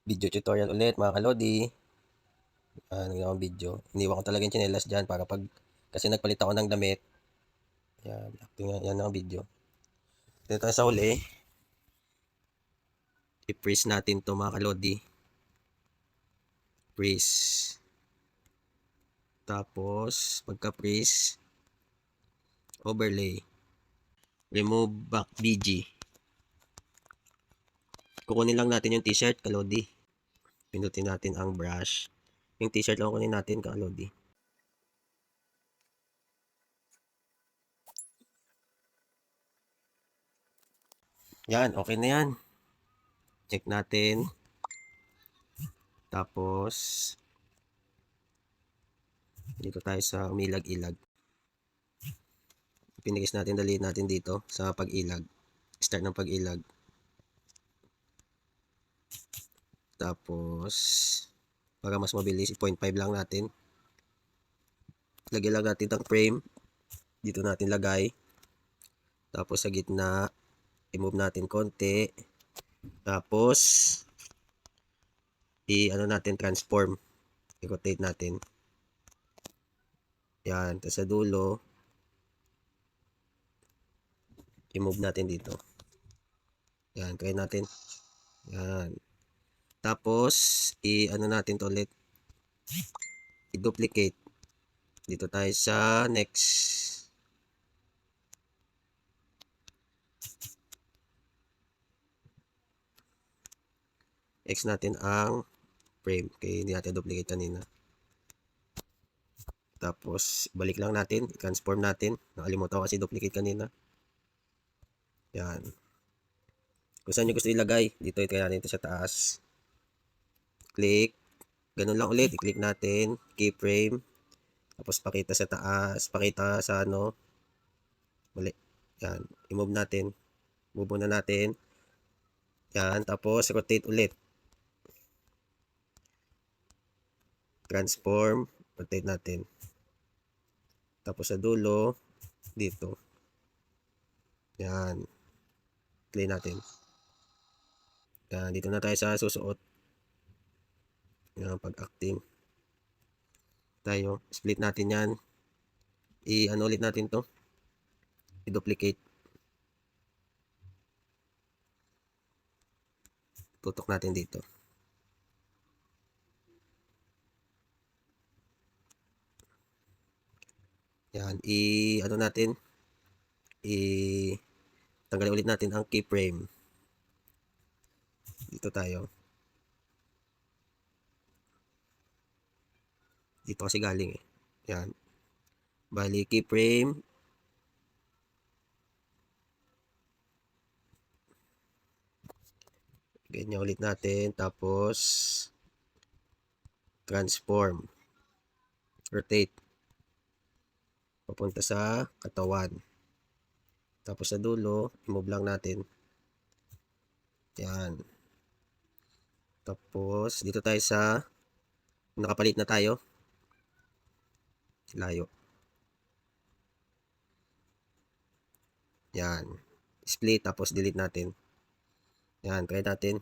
Video tutorial ulit mga kalodi. Nagawang video. Iniwan ko talaga yung tsinelas dyan para pag kasi nagpalit ako ng damit. Yan, acting yan ang video. Dito tayo sa huli. I-freeze natin to mga kalodi. Freeze. Tapos, pagka-freeze, overlay. Remove back BG. Kukunin lang natin yung t-shirt, kalodi. Pinutin natin ang brush. Yung t-shirt lang kunin natin, kalodi. Yan, okay na yan. Check natin. Tapos, dito tayo sa umilag-ilag. Pinigis natin, daliin natin dito sa pag-ilag. Start ng pag-ilag. Tapos, para mas mabilis, 0.5 lang natin. Lagyan lang natin ng frame. Dito natin lagay. Tapos sa gitna, i-move natin konti. Tapos, i-ano natin, transform. I-rotate natin. Yan. Tapos sa dulo, i-move natin dito. Yan. Try natin. Yan. Tapos, i-ano natin to ulit. I-duplicate. Dito tayo sa next. X natin ang frame. Kaya hindi natin duplicate kanina. Tapos, balik lang natin. Transform natin. Nakalimutan ko kasi duplicate kanina. Yan. Kung saan nyo gusto ilagay, dito i-try natin ito sa taas. Click. Ganun lang ulit. I-click natin. Keyframe. Tapos pakita sa taas. Pakita sa ano. Mali. Yan. I-move natin. Move muna natin. Yan. Tapos rotate ulit. Transform. Rotate natin. Tapos sa dulo. Dito. Yan. Play natin. Yan. Dito na tayo sa susuot. Yan. Pag-acting. Tayo. Split natin yan. I-ano ulit natin to. I-duplicate. Tutok natin dito. Yan. I-ano natin. Tanggalin ulit natin ang keyframe. Dito tayo. Dito kasi galing eh. Yan. Bali, keyframe. Ganyan ulit natin. Tapos, transform. Rotate. Papunta sa katawan. Tapos sa dulo, i-move lang natin. Yan. Tapos, dito tayo sa nakapalit na tayo. Layo. Yan. Split, tapos delete natin. Yan, try natin.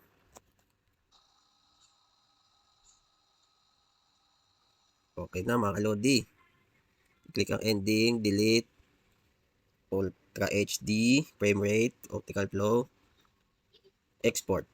Okay na mga kalodi. Click ang ending, delete, Ultra HD, frame rate, optical flow, export.